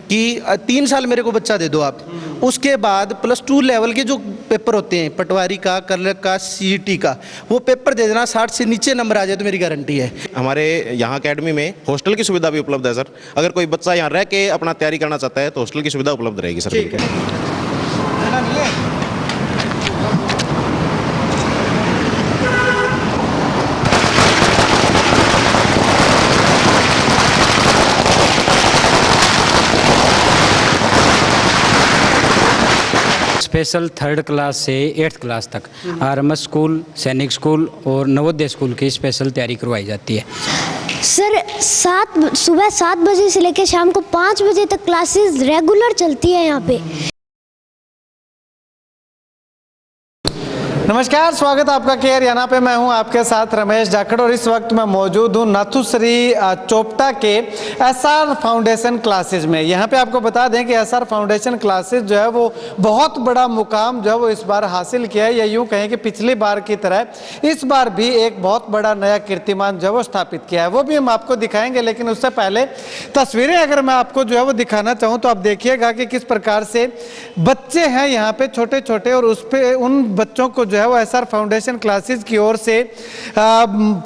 कि 3 साल मेरे को बच्चा दे दो आप, उसके बाद +2 लेवल के जो पेपर होते हैं, पटवारी का, क्लर्क का, सीईटी का, वो पेपर दे देना, 60 से नीचे नंबर आ जाए तो मेरी गारंटी है। हमारे यहाँ अकेडमी में हॉस्टल की सुविधा भी उपलब्ध है सर। अगर कोई बच्चा यहाँ रह के अपना तैयारी करना चाहता है तो हॉस्टल की सुविधा उपलब्ध रहेगी सर। ठीक है। स्पेशल 3rd क्लास से 8th क्लास तक आरएमएस स्कूल, सैनिक स्कूल और नवोदय स्कूल की स्पेशल तैयारी करवाई जाती है। सर सुबह 7 बजे से लेकर शाम को 5 बजे तक क्लासेस रेगुलर चलती है यहाँ पे। नमस्कार, स्वागत है आपका केयर याना पे। मैं हूं आपके साथ रमेश जाखड़ और इस वक्त मैं मौजूद हूं नाथुश्री चोपटा के एसआर फाउंडेशन क्लासेस में। यहां पे आपको बता दें कि एसआर फाउंडेशन क्लासेस जो है वो बहुत बड़ा मुकाम जो है वो इस बार हासिल किया है, या यूं कहें कि पिछली बार की तरह इस बार भी एक बहुत बड़ा नया कीर्तिमान जो है वो स्थापित किया है। वो भी हम आपको दिखाएंगे, लेकिन उससे पहले तस्वीरें अगर मैं आपको जो है वो दिखाना चाहूँ तो आप देखिएगा कि किस प्रकार से बच्चे हैं यहाँ पे छोटे छोटे, और उस पर उन बच्चों को जो है वो एसआर फाउंडेशन क्लासेस की ओर से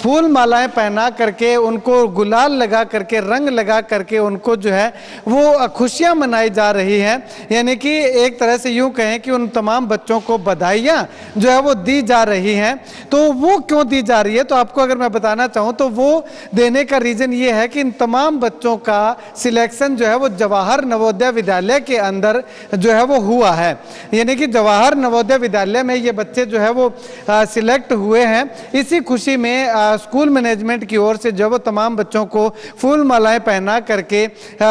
फूल मालाएं पहना करके, उनको गुलाल लगा करके, रंग लगा करके उनको जो है वो खुशियां मनाई जा रही हैं। यानी कि एक तरह से यूं कहें कि उन तमाम बच्चों को बधाइयां जो है वो दी जा रही हैं। तो वो क्यों दी जा रही है, तो आपको अगर मैं बताना चाहूँ तो वो देने का रीज़न ये है कि इन तमाम बच्चों का सिलेक्शन जो है वो जवाहर नवोदय विद्यालय के अंदर जो है वो हुआ है। यानी कि जवाहर नवोदय विद्यालय में ये बच्चे जो है वो सिलेक्ट हुए हैं। इसी खुशी में स्कूल मैनेजमेंट की ओर से जो वो तमाम बच्चों को फूल मालाएं पहना करके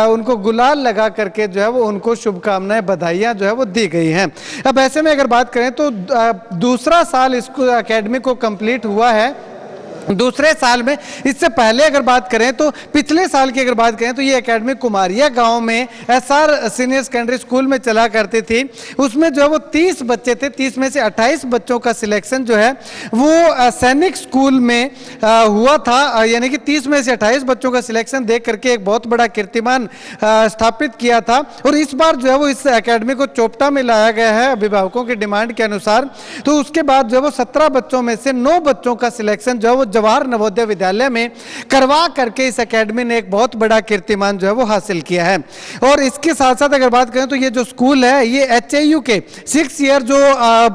उनको गुलाल लगा करके जो है वो उनको शुभकामनाएं, बधाइयां जो है वो दी गई हैं। अब ऐसे में अगर बात करें तो दूसरा साल इस एकेडमी को कंप्लीट हुआ है। दूसरे साल में, इससे पहले अगर बात करें तो पिछले साल की अगर बात करें तो ये एकेडमी कुमारिया गांव में एसआर सीनियर सेकेंडरी स्कूल में चला करती थी। उसमें जो है वो 30 बच्चे थे, 30 में से 28 बच्चों का सिलेक्शन जो है वो सैनिक स्कूल में हुआ था। यानी कि 30 में से 28 बच्चों का सिलेक्शन देख करके एक बहुत बड़ा कीर्तिमान स्थापित किया था। और इस बार जो है वो इस एकेडमी को चोपटा में लाया गया है अभिभावकों की डिमांड के अनुसार। तो उसके बाद जो है वो 17 बच्चों में से 9 बच्चों का सिलेक्शन जो है वो जवाहर नवोदय विद्यालय में करवा करके इस एकेडमी ने एक बहुत बड़ा कीर्तिमान जो है वो हासिल किया है। और इसके साथ साथ अगर बात करें तो ये जो स्कूल है ये HAU के 6 ईयर जो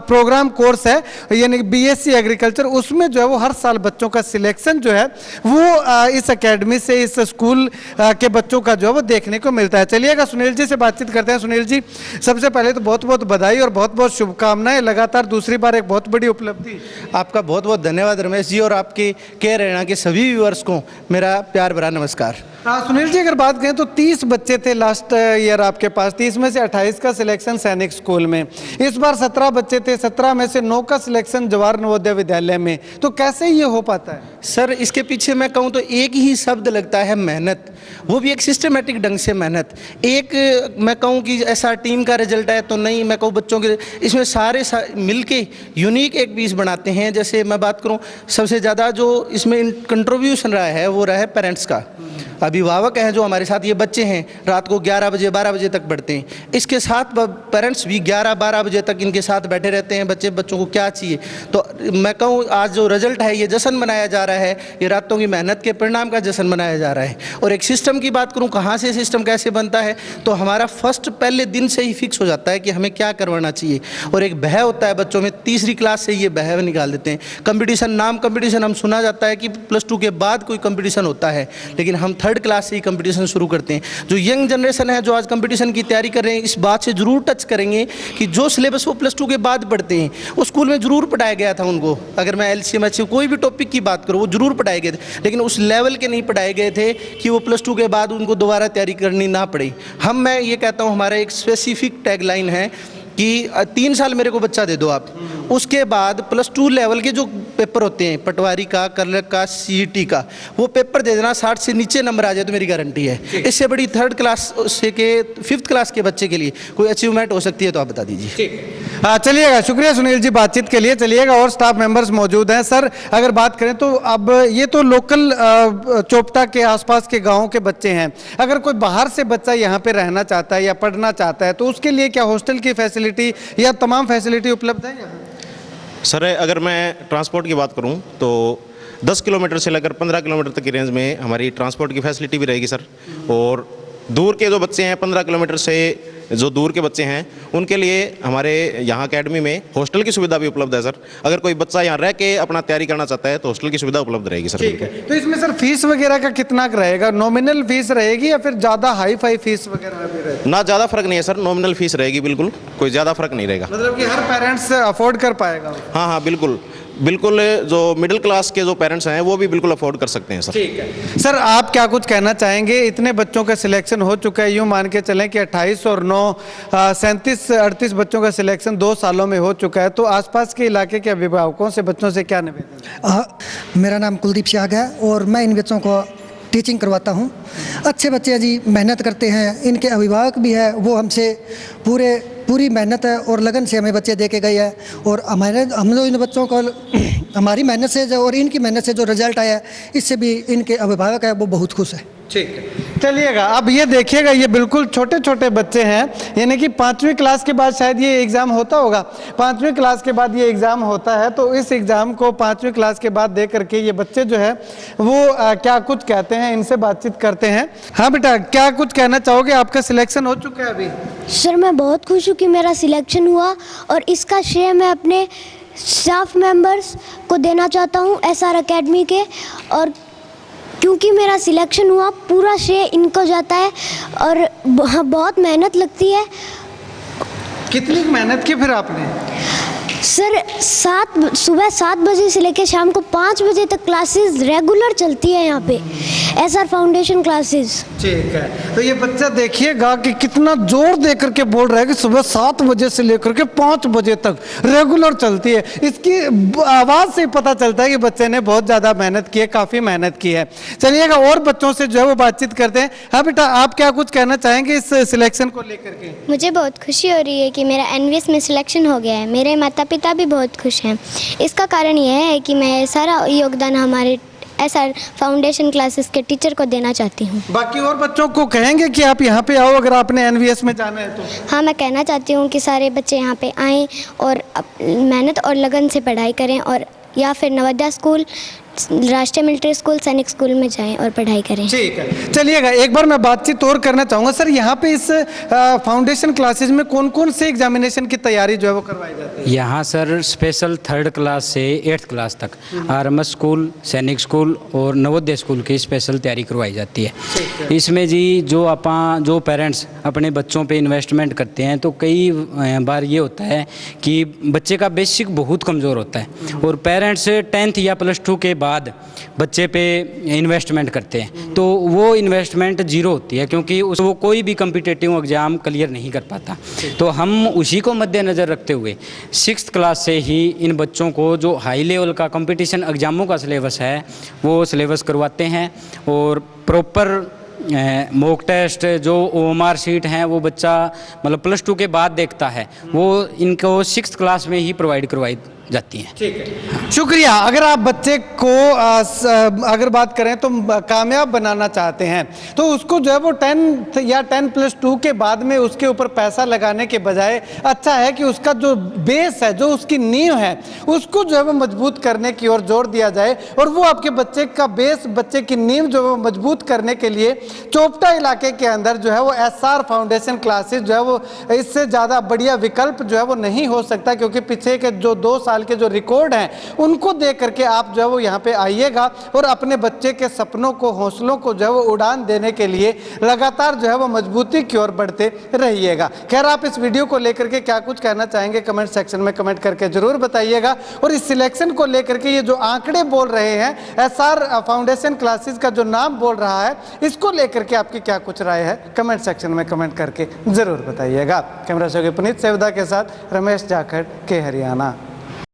प्रोग्राम कोर्स है, यानी BSc एग्रीकल्चर, उसमें जो है वो हर साल बच्चों का सिलेक्शन जो है वो इस एकेडमी से, इस स्कूल के बच्चों का जो है वो देखने को मिलता है। चलिएगा सुनील जी से बातचीत करते हैं। सुनील जी, सबसे पहले तो बहुत बहुत बधाई और बहुत बहुत शुभकामनाएं। लगातार दूसरी बार एक बहुत बड़ी उपलब्धि। आपका बहुत बहुत धन्यवाद रमेश जी, और आपके केयर एरिना के सभी व्यूअर्स को मेरा प्यार भरा नमस्कार। सुनील जी, अगर बात करें तो 30 बच्चे थे लास्ट ईयर आपके पास, 30 में से 28 का सिलेक्शन सैनिक स्कूल में। इस बार 17 बच्चे थे, 17 में से 9 का सिलेक्शन जवाहर नवोदय विद्यालय में। तो कैसे ये हो पाता है? सर, इसके पीछे मैं कहूँ तो एक ही शब्द लगता है, मेहनत। वो भी एक सिस्टमेटिक ढंग से मेहनत। एक मैं कहूँ कि ऐसा टीम का रिजल्ट है तो नहीं, मैं कहूँ बच्चों के, इसमें सारे मिलके यूनिक एक पीस बनाते हैं। जैसे मैं बात करूँ, सबसे ज़्यादा जो इसमें कंट्रीब्यूशन रहा है वो रहा है पेरेंट्स का। अभिभावक हैं जो हमारे साथ, ये बच्चे हैं रात को 11 बजे 12 बजे तक पढ़ते हैं। इसके साथ पेरेंट्स भी 11-12 बजे तक इनके साथ बैठे रहते हैं। बच्चों को क्या चाहिए, तो मैं कहूँ आज जो रिजल्ट है ये जश्न मनाया जा रहा है, ये रातों की मेहनत के परिणाम का जश्न मनाया जा रहा है। और एक सिस्टम की बात करूँ, कहाँ से सिस्टम कैसे बनता है, तो हमारा फर्स्ट पहले दिन से ही फिक्स हो जाता है कि हमें क्या करवाना चाहिए। और एक भय होता है बच्चों में, तीसरी क्लास से ये भय निकाल देते हैं। कंपटीशन, नाम कंपटीशन हम सुना जाता है कि +2 के बाद कोई कंपटीशन होता है, लेकिन हम 3rd क्लास से ही कंपटीशन शुरू करते हैं। जो यंग जनरेशन है जो आज कंपटीशन की तैयारी कर रहे हैं, इस बात से जरूर टच करेंगे कि जो सिलेबस वो +2 के बाद पढ़ते हैं वो स्कूल में जरूर पढ़ाया गया था उनको। अगर मैं LCM HCM कोई भी टॉपिक की बात करूँ, वो जरूर पढ़ाए गए थे, लेकिन उस लेवल के नहीं पढ़ाए गए थे कि वो +2 के बाद उनको दोबारा तैयारी करनी ना पड़े। मैं ये कहता हूँ, हमारा एक स्पेसिफिक टैगलाइन है कि 3 साल मेरे को बच्चा दे दो आप, उसके बाद +2 लेवल के जो पेपर होते हैं, पटवारी का, क्लर्क का, सीईटी का, वो पेपर दे देना, 60 से नीचे नंबर आ जाए तो मेरी गारंटी है। इससे बड़ी 3rd क्लास से के 5th क्लास के बच्चे के लिए कोई अचीवमेंट हो सकती है, तो आप बता दीजिए। चलिएगा, शुक्रिया सुनील जी बातचीत के लिए। चलिएगा, और स्टाफ मेंबर्स मौजूद हैं। सर, अगर बात करें तो अब ये तो लोकल चोपटा के आसपास के गांवों के बच्चे हैं, अगर कोई बाहर से बच्चा यहाँ पे रहना चाहता है या पढ़ना चाहता है तो उसके लिए क्या हॉस्टल की फैसिलिटी या तमाम फैसिलिटी उपलब्ध है यहाँ? सर, अगर मैं ट्रांसपोर्ट की बात करूं तो 10 किलोमीटर से लेकर 15 किलोमीटर तक की रेंज में हमारी ट्रांसपोर्ट की फैसिलिटी भी रहेगी सर। और दूर के जो बच्चे हैं 15 किलोमीटर से जो दूर के बच्चे हैं उनके लिए हमारे यहाँ एकेडमी में हॉस्टल की सुविधा भी उपलब्ध है सर। अगर कोई बच्चा यहाँ रह के अपना तैयारी करना चाहता है तो हॉस्टल की सुविधा उपलब्ध रहेगी सर। ठीक है, तो इसमें सर फीस वगैरह का कितना रहेगा? नॉमिनल फीस रहेगी या फिर ज़्यादा हाई फाई फीस वगैरह भी रहेगी? ना ज़्यादा फर्क नहीं है सर, नॉमिनल फीस रहेगी, बिल्कुल कोई ज़्यादा फर्क नहीं रहेगा। मतलब कि हर पेरेंट्स अफोर्ड कर पाएगा? हाँ हाँ बिल्कुल बिल्कुल, जो मिडिल क्लास के जो पेरेंट्स हैं वो भी बिल्कुल अफोर्ड कर सकते हैं सर। ठीक है सर, आप क्या कुछ कहना चाहेंगे? इतने बच्चों का सिलेक्शन हो चुका है, यूँ मान के चलें कि 28 और 9 37-38 बच्चों का सिलेक्शन 2 सालों में हो चुका है, तो आसपास के इलाके के अभिभावकों से बच्चों से क्या निवेदन? मेरा नाम कुलदीप सियाग है और मैं इन बच्चों को टीचिंग करवाता हूँ। अच्छे बच्चे जी मेहनत करते हैं, इनके अभिभावक भी है, वो हमसे पूरी मेहनत है और लगन से हमें बच्चे दे के गए हैं। और हम लोग इन बच्चों को हमारी मेहनत से जो और इनकी मेहनत से जो रिजल्ट आया है, इससे भी इनके अभिभावक है वो बहुत खुश है। ठीक है, चलिएगा, अब ये देखिएगा, ये बिल्कुल छोटे छोटे बच्चे हैं, यानी कि 5वीं क्लास के बाद शायद ये एग्ज़ाम होता होगा। 5वीं क्लास के बाद ये एग्ज़ाम होता है, तो इस एग्ज़ाम को 5वीं क्लास के बाद दे करके ये बच्चे जो है वो क्या कुछ कहते हैं, इनसे बातचीत करते हैं। हाँ बेटा, क्या कुछ कहना चाहोगे? आपका सिलेक्शन हो चुका है अभी? सर, मैं बहुत खुश हूँ कि मेरा सिलेक्शन हुआ और इसका श्रेय मैं अपने स्टाफ मेंबर्स को देना चाहता हूँ SR अकेडमी के। और क्योंकि मेरा सिलेक्शन हुआ, पूरा श्रेय इनको जाता है और बहुत मेहनत लगती है। कितनी मेहनत की फिर आपने? सर, सुबह 7 बजे से लेकर शाम को 5 बजे तक क्लासेस रेगुलर चलती है यहाँ पे, SR फाउंडेशन क्लासेस। ठीक है, तो ये बच्चा देखिएगा कि कितना जोर दे करके बोल रहा है कि सुबह 7 बजे से लेकर के 5 बजे तक रेगुलर चलती है। इसकी आवाज़ से पता चलता है कि बच्चे ने बहुत ज़्यादा मेहनत की है, काफ़ी मेहनत की है। चलिएगा, और बच्चों से जो है वो बातचीत करते हैं। हाँ बेटा, आप क्या कुछ कहना चाहेंगे इस सिलेक्शन को लेकर के? मुझे बहुत खुशी हो रही है कि मेरा NVS में सिलेक्शन हो गया है। मेरे माता पिता भी बहुत खुश हैं। इसका कारण यह है कि मैं सारा योगदान हमारे SR फाउंडेशन क्लासेस के टीचर को देना चाहती हूँ। बाकी और बच्चों को कहेंगे कि आप यहाँ पे आओ अगर आपने NVS में जाना है तो? हाँ, मैं कहना चाहती हूँ कि सारे बच्चे यहाँ पे आएँ और मेहनत और लगन से पढ़ाई करें, और या फिर नवोदय स्कूल, राष्ट्रीय मिलिट्री स्कूल, सैनिक स्कूल में जाएं और पढ़ाई करें। ठीक है, चलिएगा, एक बार मैं बातचीत और करना चाहूँगा। सर, यहाँ पे इस फाउंडेशन क्लासेज में कौन कौन से एग्जामिनेशन की तैयारी जो है वो करवाई जाती है? यहाँ सर स्पेशल 3rd क्लास से 8th क्लास तक RMS स्कूल, सैनिक स्कूल और नवोदय स्कूल की स्पेशल तैयारी करवाई जाती है। इसमें जी जो पेरेंट्स अपने बच्चों पे इन्वेस्टमेंट करते हैं तो कई बार ये होता है कि बच्चे का बेसिक बहुत कमज़ोर होता है और पेरेंट्स 10th या +2 के बाद बच्चे पे इन्वेस्टमेंट करते हैं, तो वो इन्वेस्टमेंट जीरो होती है क्योंकि वो कोई भी कम्पिटिटिव एग्ज़ाम क्लियर नहीं कर पाता। तो हम उसी को मद्देनज़र रखते हुए 6th क्लास से ही इन बच्चों को जो हाई लेवल का कंपटीशन एग्ज़ामों का सिलेबस है वो सिलेबस करवाते हैं और प्रॉपर मॉक टेस्ट जो OMR शीट हैं वो बच्चा मतलब +2 के बाद देखता है, वो इनको 6th क्लास में ही प्रोवाइड करवाई जाती हैं। ठीक है, शुक्रिया। अगर आप बच्चे को अगर बात करें तो कामयाब बनाना चाहते हैं तो उसको जो है वो 10 या 10+2 के बाद में उसके ऊपर पैसा लगाने के बजाय अच्छा है कि उसका जो बेस है, जो उसकी नींव है, उसको जो है वो मजबूत करने की ओर जोर दिया जाए। और वो आपके बच्चे का बेस, बच्चे की नींव जो है वो मजबूत करने के लिए चोपटा इलाके के अंदर जो है वो SR फाउंडेशन क्लासेस जो है वो इससे ज़्यादा बढ़िया विकल्प जो है वो नहीं हो सकता, क्योंकि पीछे के जो 2 साल के जो रिकॉर्ड हैं उनको देख करके आप जो है वो यहाँ पे आइएगा और अपने बच्चे के सपनों को, हौसलों को जो है वो उड़ान देने के लिए लगातार जो है वो मजबूती की ओर बढ़ते रहिएगा। खैर, आप इस वीडियो को लेकर के क्या कुछ कहना चाहेंगे कमेंट सेक्शन में कमेंट करके जरूर बताइएगा। और इस सिलेक्शन को लेकर के ये जो आंकड़े बोल रहे हैं, SR फाउंडेशन क्लासेस का जो नाम बोल रहा है, इसको लेकर के आपकी क्या कुछ राय है कमेंट सेक्शन में कमेंट करके जरूर बताइएगा। कैमरा से पुनीत सेवदा के साथ रमेश जाखड़ के हरियाणा।